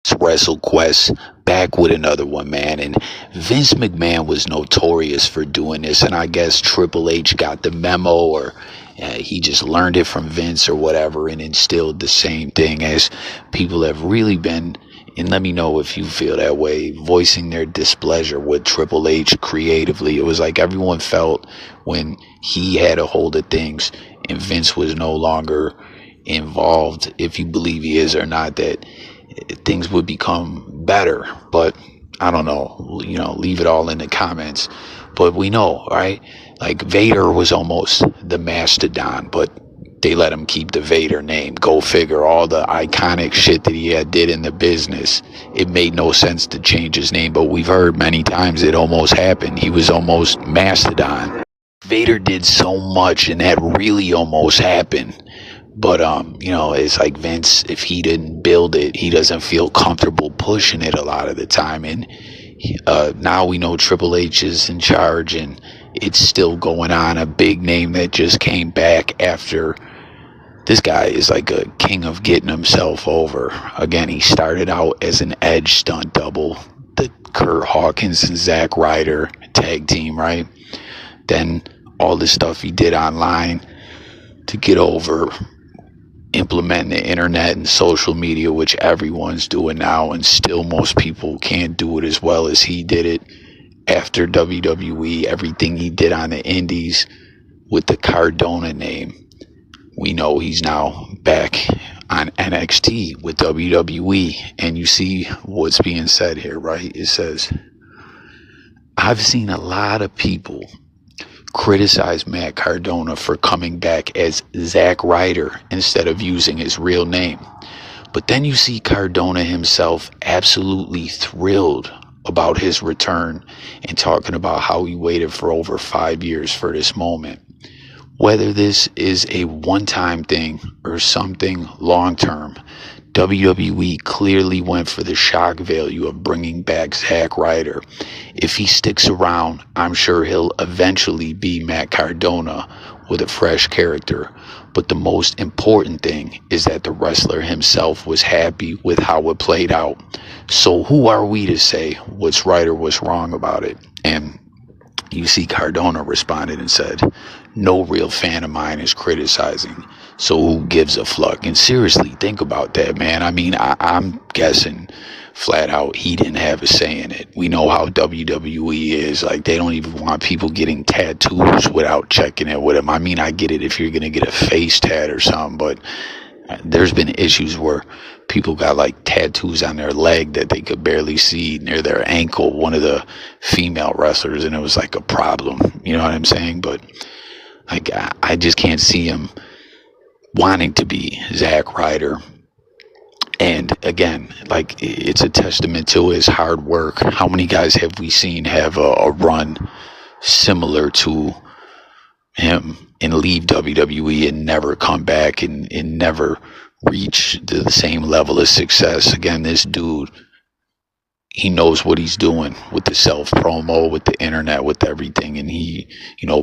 WrestleQuest back with another one, man. And Vince McMahon was notorious for doing this, and I guess Triple H got the memo, or he just learned it from Vince or whatever, and instilled the same thing, as people have really been, and let me know if you feel that way, voicing their displeasure with Triple H creatively. It was like everyone felt when he had a hold of things and Vince was no longer involved, if you believe he is or not, that things would become better. But I don't know, leave it all in the comments. But we know, right? Like Vader was almost the mastodon, but they let him keep the Vader name. Go figure, all the iconic shit that he had did in the business. It made no sense to change his name, but we've heard many times it almost happened. He was almost mastodon. Vader did so much, and that really almost happened. But it's like Vince, if he didn't build it, he doesn't feel comfortable pushing it a lot of the time. And now we know Triple H is in charge, and it's still going on. A big name that just came back after. This guy is like a king of getting himself over. Again, he started out as an Edge stunt double, the Kurt Hawkins and Zack Ryder tag team, right? Then all the stuff he did online to get over, implementing the internet and social media, which everyone's doing now, and still most people can't do it as well as he did it. After WWE, everything he did on the indies with the Cardona name, we know he's now back on NXT with WWE. And you see what's being said here, right? It says, I've seen a lot of people criticize Matt Cardona for coming back as Zack Ryder instead of using his real name. But then you see Cardona himself absolutely thrilled about his return and talking about how he waited for over 5 years for this moment. Whether this is a one-time thing or something long-term, WWE clearly went for the shock value of bringing back Zack Ryder. If he sticks around, I'm sure he'll eventually be Matt Cardona with a fresh character. But the most important thing is that the wrestler himself was happy with how it played out. So who are we to say what's right or what's wrong about it? And you see Cardona responded and said, no real fan of mine is criticizing, so who gives a fuck? And seriously, think about that, man. I mean, I'm guessing flat out he didn't have a say in it. We know how WWE is. Like, they don't even want people getting tattoos without checking it with them. I mean, I get it if you're going to get a face tat or something, but there's been issues where people got like tattoos on their leg that they could barely see near their ankle, one of the female wrestlers, and it was like a problem. You know what I'm saying? But like, I just can't see him wanting to be Zack Ryder. And again, like, it's a testament to his hard work. How many guys have we seen have a run similar to him and leave WWE and never come back and never reach the same level of success? Again, this dude, he knows what he's doing with the self promo, with the internet, with everything. And he,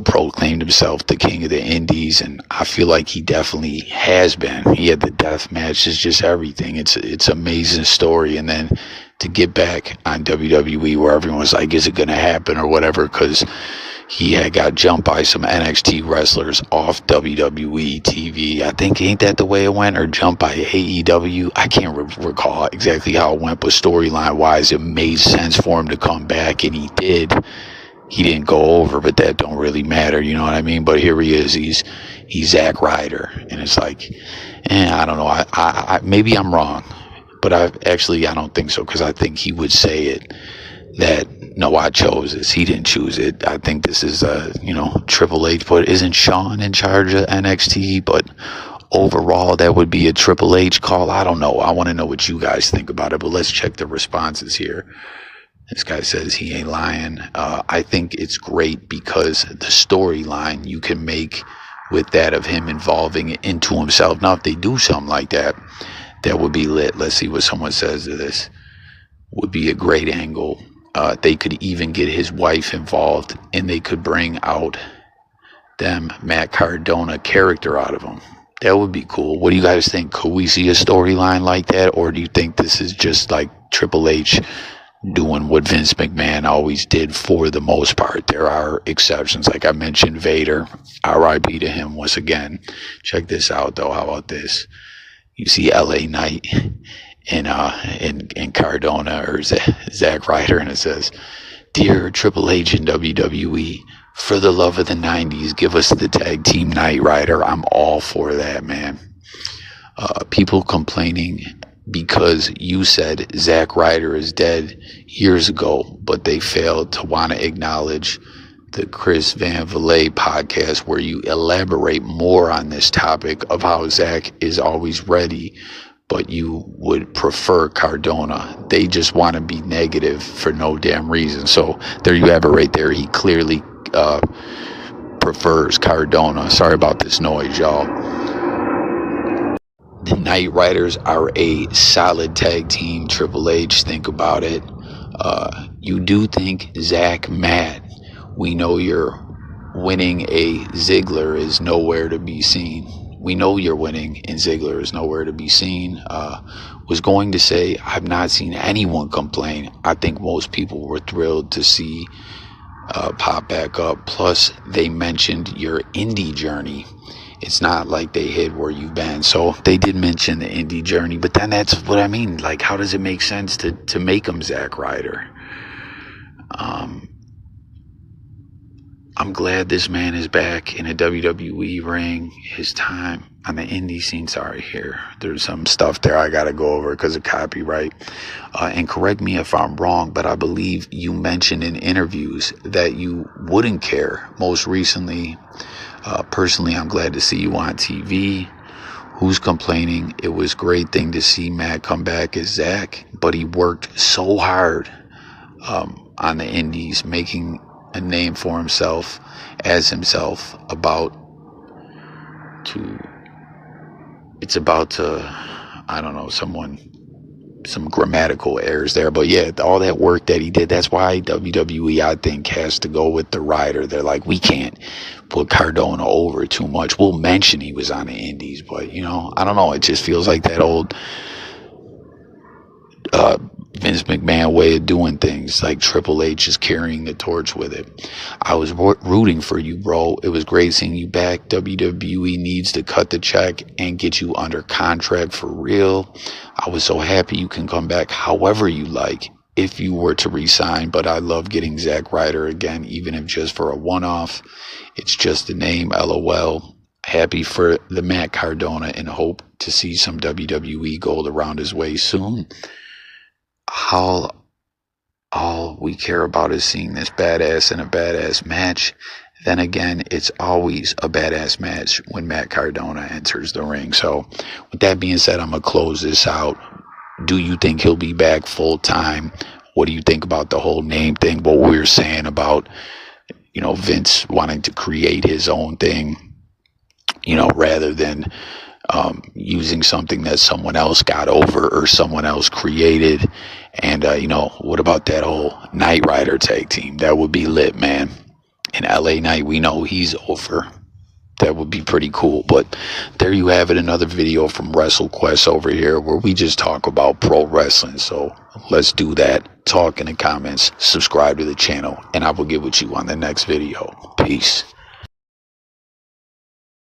proclaimed himself the king of the indies. And I feel like he definitely has been. He had the death matches, just everything. It's amazing story. And then to get back on WWE, where everyone was like, is it going to happen or whatever? Because he had got jumped by some NXT wrestlers off WWE TV. I think, ain't that the way it went? Or jumped by AEW? I can't recall exactly how it went, but storyline wise, it made sense for him to come back, and he did. He didn't go over, but that don't really matter, you know what I mean? But here he is. He's Zack Ryder, and it's like, I don't know. I maybe I'm wrong, but I don't think so, because I think he would say it that, no, I chose this. He didn't choose it. I think this is, Triple H, but isn't Shawn in charge of NXT? But overall, that would be a Triple H call. I don't know. I want to know what you guys think about it, but let's check the responses here. This guy says he ain't lying. I think it's great because the storyline you can make with that of him involving it into himself. Now, if they do something like that, that would be lit. Let's see what someone says to this. Would be a great angle. They could even get his wife involved, and they could bring out them Matt Cardona character out of him. That would be cool. What do you guys think? Could we see a storyline like that? Or do you think this is just like Triple H doing what Vince McMahon always did for the most part? There are exceptions. Like I mentioned, Vader, RIP to him once again. Check this out, though. How about this? You see LA Knight in Cardona or Zack Ryder, and it says, "Dear Triple H and WWE, for the love of the 90s, give us the tag team Knight Rider." I'm all for that, man. People complaining because you said Zack Ryder is dead years ago, but they failed to want to acknowledge the Chris Van Vliet podcast where you elaborate more on this topic of how Zack is always ready, but you would prefer Cardona. They just want to be negative for no damn reason. So there you have it right there. He clearly prefers Cardona. Sorry about this noise, y'all. The Knight Riders are a solid tag team. Triple H, think about it. You do think Zack mad. We know you're winning a Ziggler is nowhere to be seen. We know you're winning and Ziggler is nowhere to be seen. Was going to say, I've not seen anyone complain. I think most people were thrilled to see pop back up. Plus, they mentioned your indie journey. It's not like they hid where you've been. So they did mention the indie journey, but then that's what I mean. Like, how does it make sense to make him Zack Ryder? I'm glad this man is back in a WWE ring. His time on the indie scene. Sorry, here. There's some stuff there I got to go over because of copyright. And correct me if I'm wrong, but I believe you mentioned in interviews that you wouldn't care. Most recently, personally, I'm glad to see you on TV. Who's complaining? It was a great thing to see Matt come back as Zack, but he worked so hard on the indies, making a name for himself as himself it's about to, I don't know, some grammatical errors there, but yeah, all that work that he did, that's why WWE, I think, has to go with the Ryder. They're like, we can't put Cardona over too much. We'll mention he was on the indies, but you know, I don't know, it just feels like that old Vince McMahon way of doing things, like Triple H is carrying the torch with it. I was rooting for you, bro. It was great seeing you back. WWE needs to cut the check and get you under contract for real. I was so happy you can come back however you like if you were to resign, but I love getting Zack Ryder again, even if just for a one-off. It's just a name, LOL. Happy for the Matt Cardona and hope to see some WWE gold around his way soon. All we care about is seeing this badass in a badass match. Then again, it's always a badass match when Matt Cardona enters the ring. So with that being said, I'm going to close this out. Do you think he'll be back full time? What do you think about the whole name thing? What we were saying about, you know, Vince wanting to create his own thing, you know, rather than using something that someone else got over or someone else created. And, you know, what about that whole Knight Rider tag team? That would be lit, man. And LA Knight, we know he's over. That would be pretty cool. But there you have it, another video from WrestleQuest over here where we just talk about pro wrestling. So let's do that. Talk in the comments, subscribe to the channel, and I will get with you on the next video. Peace.